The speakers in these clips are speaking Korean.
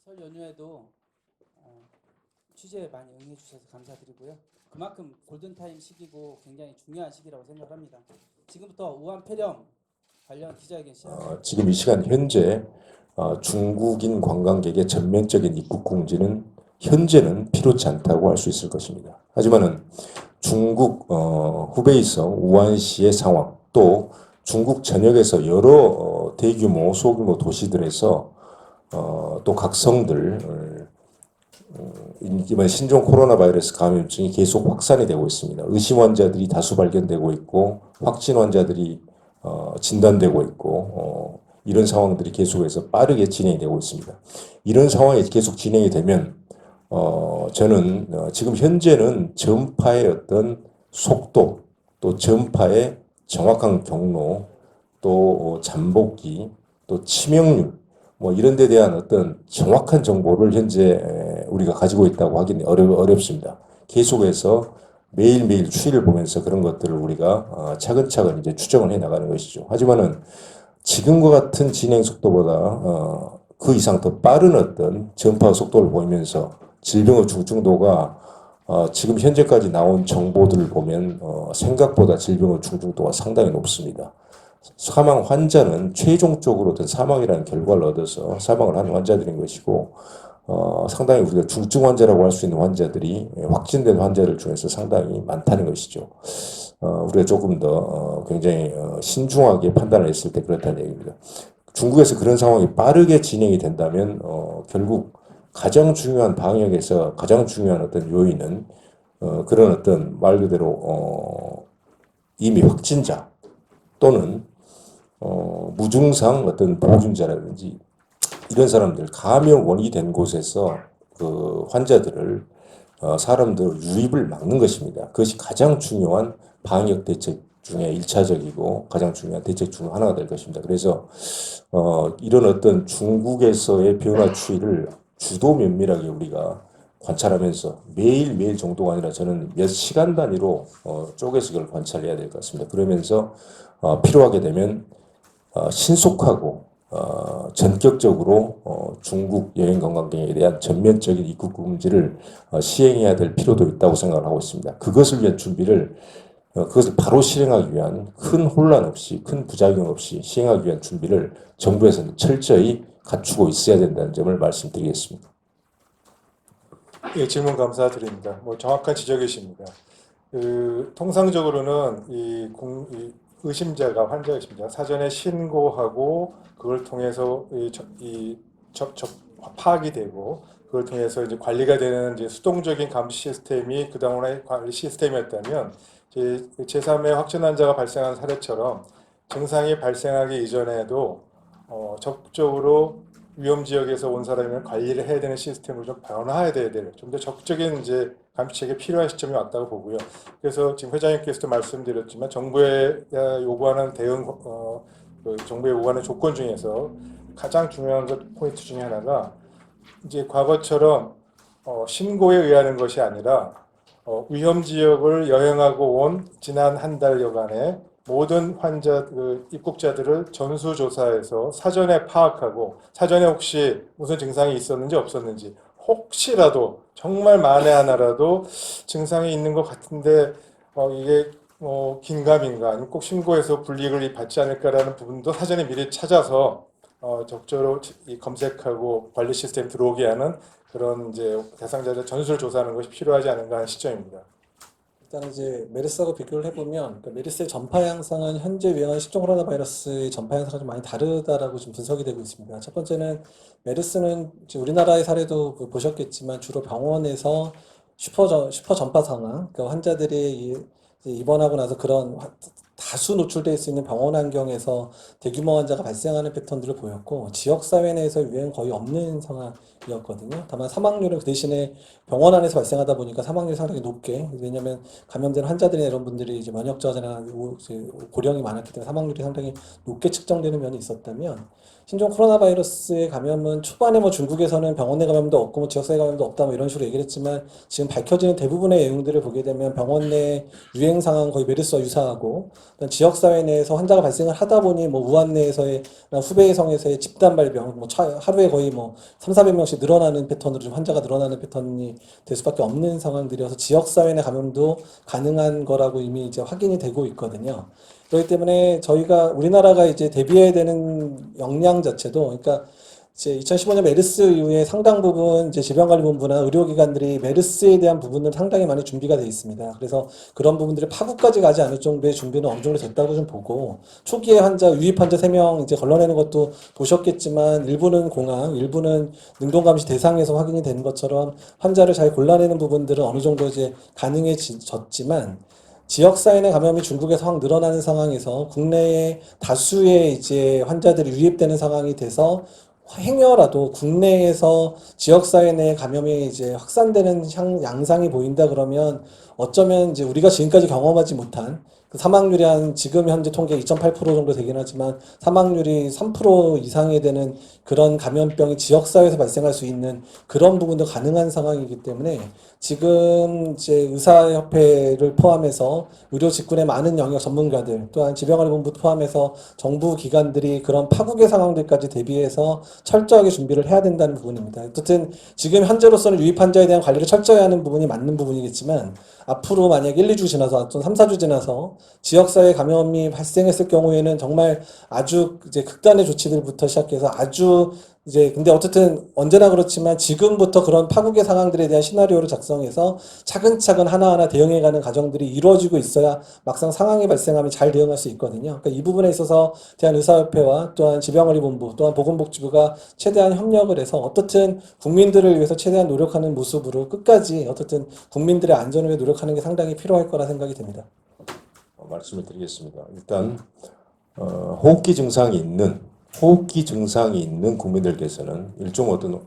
설 연휴에도 취재에 많이 응해 주셔서 감사드리고요. 그만큼 골든타임 시기고 굉장히 중요한 시기라고 생각합니다. 지금부터 우한 폐렴 관련 기자회견 시작합니다. 지금 이 시간 현재 중국인 관광객의 전면적인 입국 공지는 현재는 필요치 않다고 할 수 있을 것입니다. 하지만은 중국 후베이성 우한시의 상황, 또 중국 전역에서 여러 대규모 소규모 도시들에서 또 각성들 이번 신종 코로나 바이러스 감염증이 계속 확산이 되고 있습니다. 의심 환자들이 다수 발견되고 있고 확진 환자들이 진단되고 있고 이런 상황들이 계속해서 빠르게 진행이 되고 있습니다. 이런 상황이 계속 진행이 되면 저는 지금 현재는 전파의 어떤 속도, 또 전파의 정확한 경로, 또 잠복기, 또 치명률, 뭐 이런 데 대한 어떤 정확한 정보를 현재 우리가 가지고 있다고 하기는 어렵습니다. 계속해서 매일매일 추이를 보면서 그런 것들을 우리가 차근차근 이제 추정을 해 나가는 것이죠. 하지만은 지금과 같은 진행 속도보다 그 이상 더 빠른 어떤 전파 속도를 보이면서 질병의 중증도가 지금 현재까지 나온 정보들을 보면 생각보다 질병의 중증도가 상당히 높습니다. 사망 환자는 최종적으로 어떤 사망이라는 결과를 얻어서 사망을 하는 환자들인 것이고 상당히 우리가 중증 환자라고 할 수 있는 환자들이 확진된 환자들 중에서 상당히 많다는 것이죠. 우리가 조금 더 굉장히 신중하게 판단을 했을 때 그렇다는 얘기입니다. 중국에서 그런 상황이 빠르게 진행이 된다면 결국 가장 중요한 방역에서 가장 중요한 어떤 요인은 그런 어떤 말 그대로 이미 확진자 또는 무증상 어떤 보균자라든지 이런 사람들 감염원이 된 곳에서 그 환자들을 사람들 유입을 막는 것입니다. 그것이 가장 중요한 방역 대책 중에 일차적이고 가장 중요한 대책 중 하나가 될 것입니다. 그래서 이런 어떤 중국에서의 변화 추이를 주도 면밀하게 우리가 관찰하면서 매일매일 정도가 아니라 저는 몇 시간 단위로 쪼개서 그걸 관찰해야 될 것 같습니다. 그러면서 필요하게 되면 신속하고 전격적으로 중국 여행 관광객에 대한 전면적인 입국 금지를 시행해야 될 필요도 있다고 생각을 하고 있습니다. 그것을 위한 준비를 그것을 바로 실행하기 위한 큰 혼란 없이 큰 부작용 없이 시행하기 위한 준비를 정부에서는 철저히 갖추고 있어야 된다는 점을 말씀드리겠습니다. 예, 질문 감사드립니다. 정확한 지적이십니다. 통상적으로는 이 의심자가 환자 의심자 사전에 신고하고 그걸 통해서 파악이 되고 그걸 통해서 이제 관리가 되는 이제 수동적인 감시 시스템이 그동안의 관리 시스템이었다면 제3의 확진 환자가 발생한 사례처럼 증상이 발생하기 이전에도 적극적으로 위험 지역에서 온 사람이면 관리를 해야 되는 시스템을 좀 변화해야 될 좀 더 적극적인 이제 감시책이 필요한 시점이 왔다고 보고요. 그래서 지금 회장님께서도 말씀드렸지만 정부에 요구하는 정부에 요구하는 조건 중에서 가장 중요한 포인트 중에 하나가 이제 과거처럼 신고에 의하는 것이 아니라 위험 지역을 여행하고 온 지난 한 달여간의 모든 환자, 입국자들을 전수조사해서 사전에 파악하고 사전에 혹시 무슨 증상이 있었는지 없었는지 혹시라도 정말 만에 하나라도 증상이 있는 것 같은데 이게 긴가민가 아니면 꼭 신고해서 불이익을 받지 않을까라는 부분도 사전에 미리 찾아서 적절히 검색하고 관리 시스템 들어오게 하는 그런 이제 대상자들 전수를 조사하는 것이 필요하지 않은가 하는 시점입니다. 일단 이제 메르스하고 비교를 해보면 메르스의 전파 양상은 현재 유행하는 신종 코로나 바이러스의 전파 양상과 좀 많이 다르다라고 좀 분석이 되고 있습니다. 첫 번째는 메르스는 우리나라의 사례도 보셨겠지만 주로 병원에서 슈퍼 전파 상황, 그러니까 환자들이 입원하고 나서 그런 다수 노출될 수 있는 병원 환경에서 대규모 환자가 발생하는 패턴들을 보였고 지역사회 내에서 유행 거의 없는 상황이었거든요. 다만 사망률은 그 대신에 병원 안에서 발생하다 보니까 사망률이 상당히 높게, 왜냐하면 감염된 환자들이나 이런 분들이 이제 면역 저하나 고령이 많았기 때문에 사망률이 상당히 높게 측정되는 면이 있었다면 신종 코로나 바이러스의 감염은 초반에 뭐 중국에서는 병원 내 감염도 없고 뭐 지역사회 감염도 없다 뭐 이런 식으로 얘기를 했지만 지금 밝혀지는 대부분의 내용들을 보게 되면 병원 내 유행 상황 거의 메르스와 유사하고 지역사회 내에서 환자가 발생을 하다 보니 뭐 우한 내에서의 후베이성에서의 집단 발병 뭐 하루에 거의 뭐 3,400명씩 늘어나는 패턴으로 좀 환자가 늘어나는 패턴이 될 수밖에 없는 상황들이어서 지역사회 내 감염도 가능한 거라고 이미 이제 확인이 되고 있거든요. 그렇기 때문에 저희가 우리나라가 이제 대비해야 되는 역량 자체도 그러니까 이제 2015년 메르스 이후에 상당 부분 이제 질병관리본부나 의료기관들이 메르스에 대한 부분을 상당히 많이 준비가 돼 있습니다. 그래서 그런 부분들이 파국까지 가지 않을 정도의 준비는 어느 정도 됐다고 좀 보고 초기에 유입 환자 3명 이제 걸러내는 것도 보셨겠지만 일부는 공항, 일부는 능동감시 대상에서 확인이 된 것처럼 환자를 잘 골라내는 부분들은 어느 정도 이제 가능해졌지만 지역사회 내 감염이 중국에서 확 늘어나는 상황에서 국내에 다수의 이제 환자들이 유입되는 상황이 돼서 행여라도 국내에서 지역사회 내 감염이 이제 확산되는 양상이 보인다 그러면 어쩌면 이제 우리가 지금까지 경험하지 못한 그 사망률이 지금 현재 통계 2.8% 정도 되긴 하지만 사망률이 3% 이상이 되는 그런 감염병이 지역사회에서 발생할 수 있는 그런 부분도 가능한 상황이기 때문에 지금 이제 의사협회를 포함해서 의료 직군의 많은 영역 전문가들 또한 질병관리본부 포함해서 정부 기관들이 그런 파국의 상황들까지 대비해서 철저하게 준비를 해야 된다는 부분입니다. 어쨌든 지금 현재로서는 유입 환자에 대한 관리를 철저히 하는 부분이 맞는 부분이겠지만 앞으로 만약 1, 2주 지나서 또 3, 4주 지나서 지역사회 감염이 발생했을 경우에는 정말 아주 이제 극단의 조치들부터 시작해서 아주 이제 근데 어쨌든 언제나 그렇지만 지금부터 그런 파국의 상황들에 대한 시나리오를 작성해서 차근차근 하나하나 대응해가는 과정들이 이루어지고 있어야 막상 상황이 발생하면 잘 대응할 수 있거든요. 그러니까 이 부분에 있어서 대한의사협회와 또한 질병관리본부 또한 보건복지부가 최대한 협력을 해서 어떻든 국민들을 위해서 최대한 노력하는 모습으로 끝까지 어떻든 국민들의 안전을 위해 노력하는 게 상당히 필요할 거라 생각이 됩니다. 말씀을 드리겠습니다. 일단 호흡기 증상이 있는 국민들께서는 일종 어떤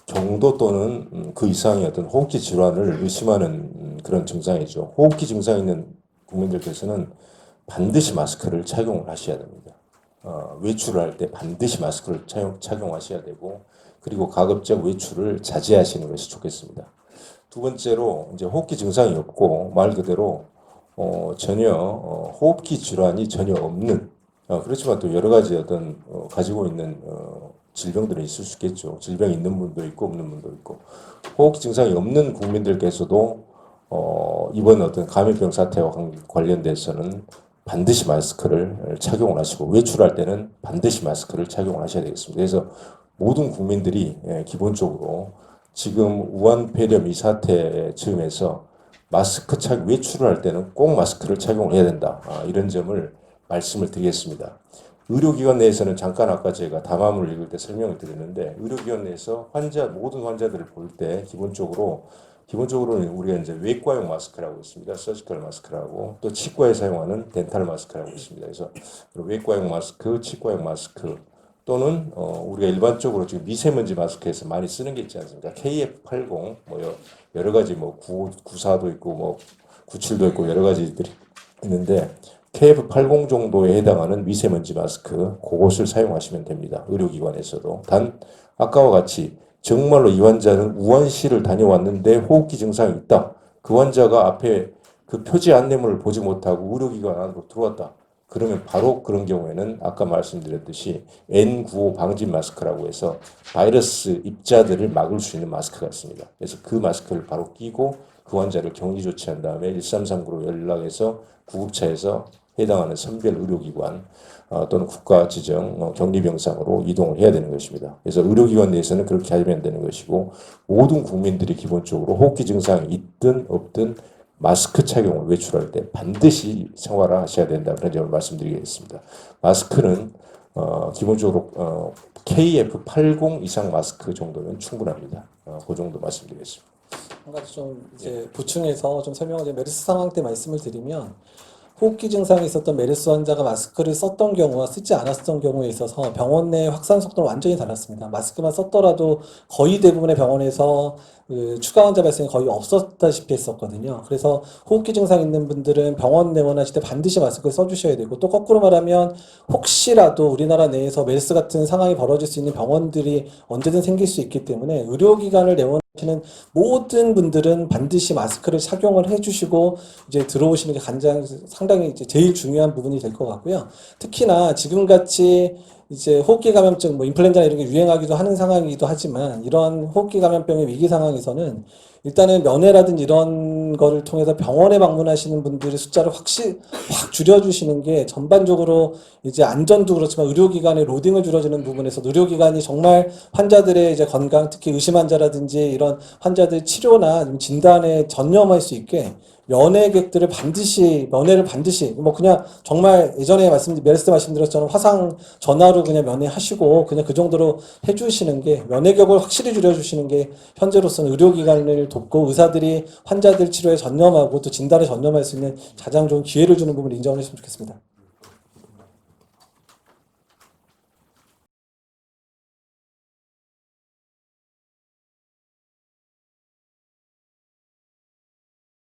경도 또는 그 이상의 어떤 호흡기 질환을 의심하는 그런 증상이죠. 호흡기 증상이 있는 국민들께서는 반드시 마스크를 착용을 하셔야 됩니다. 외출을 할 때 반드시 마스크를 착용하셔야 되고 그리고 가급적 외출을 자제하시는 것이 좋겠습니다. 두 번째로 이제 호흡기 증상이 없고 말 그대로 전혀 호흡기 질환이 전혀 없는 그렇지만 또 여러 가지 어떤 가지고 있는 질병들은 있을 수 있겠죠. 질병이 있는 분도 있고 없는 분도 있고 호흡기 증상이 없는 국민들께서도 이번 어떤 감염병 사태와 관련돼서는 반드시 마스크를 착용을 하시고 외출할 때는 반드시 마스크를 착용을 하셔야 되겠습니다. 그래서 모든 국민들이 기본적으로 지금 우한 폐렴 이 사태 즈음에서 마스크 외출을 할 때는 꼭 마스크를 착용을 해야 된다. 이런 점을 말씀을 드리겠습니다. 의료기관 내에서는 잠깐 아까 제가 담화문을 읽을 때 설명을 드렸는데 의료기관 내에서 모든 환자들을 볼 때 기본적으로는 우리가 이제 외과용 마스크라고 있습니다. 서지컬 마스크라고 또 치과에 사용하는 덴탈 마스크라고 있습니다. 그래서 외과용 마스크, 치과용 마스크 또는 우리가 일반적으로 지금 미세먼지 마스크에서 많이 쓰는 게 있지 않습니까? KF80 뭐 여러 가지 뭐 94도 있고 뭐 97도 있고 여러 가지들이 있는데 KF80 정도에 해당하는 미세먼지 마스크 그것을 사용하시면 됩니다. 의료기관에서도. 단 아까와 같이 정말로 이 환자는 우한시를 다녀왔는데 호흡기 증상이 있다. 그 환자가 앞에 그 표지 안내문을 보지 못하고 의료기관 안으로 들어왔다. 그러면 바로 그런 경우에는 아까 말씀드렸듯이 N95 방진 마스크라고 해서 바이러스 입자들을 막을 수 있는 마스크가 있습니다. 그래서 그 마스크를 바로 끼고 그 환자를 격리 조치한 다음에 1339로 연락해서 구급차에서 해당하는 선별 의료기관 또는 국가 지정 격리병상으로 이동을 해야 되는 것입니다. 그래서 의료기관 내에서는 그렇게 하면 되는 것이고 모든 국민들이 기본적으로 호흡기 증상이 있든 없든 마스크 착용을 외출할 때 반드시 생활하셔야 된다 그런 점을 말씀드리겠습니다. 마스크는 기본적으로 KF80 이상 마스크 정도면 충분합니다. 그 정도 말씀드리겠습니다. 한 가지 좀 이제 보충해서 좀 설명을 메르스 상황 때 말씀을 드리면 호흡기 증상이 있었던 메르스 환자가 마스크를 썼던 경우와 쓰지 않았던 경우에 있어서 병원 내 확산 속도는 완전히 달랐습니다. 마스크만 썼더라도 거의 대부분의 병원에서 그 추가 환자 발생이 거의 없었다시피 했었거든요. 그래서 호흡기 증상 있는 분들은 병원 내원하실 때 반드시 마스크를 써주셔야 되고, 또 거꾸로 말하면 혹시라도 우리나라 내에서 메르스 같은 상황이 벌어질 수 있는 병원들이 언제든 생길 수 있기 때문에 의료기관을 내원하시는 모든 분들은 반드시 마스크를 착용을 해주시고 이제 들어오시는 게 상당히 이제 제일 중요한 부분이 될 것 같고요. 특히나 지금같이 이제 호흡기 감염증, 뭐 인플루엔자나 이런 게 유행하기도 하는 상황이기도 하지만, 이런 호흡기 감염병의 위기 상황에서는 일단은 면회라든지 이런 거를 통해서 병원에 방문하시는 분들의 숫자를 확 줄여주시는 게 전반적으로 이제 안전도 그렇지만 의료기관의 로딩을 줄여주는 부분에서 의료기관이 정말 환자들의 이제 건강, 특히 의심 환자라든지 이런 환자들 치료나 진단에 전념할 수 있게 면회객들을 면회를 반드시, 뭐 그냥 정말 예전에 메르스 말씀드렸처럼 화상 전화로 그냥 면회하시고 그냥 그 정도로 해주시는 게, 면회객을 확실히 줄여주시는 게 현재로서는 의료기관을 돕고 의사들이 환자들 치료에 전념하고 또 진단에 전념할 수 있는 가장 좋은 기회를 주는 부분을 인정을 했으면 좋겠습니다.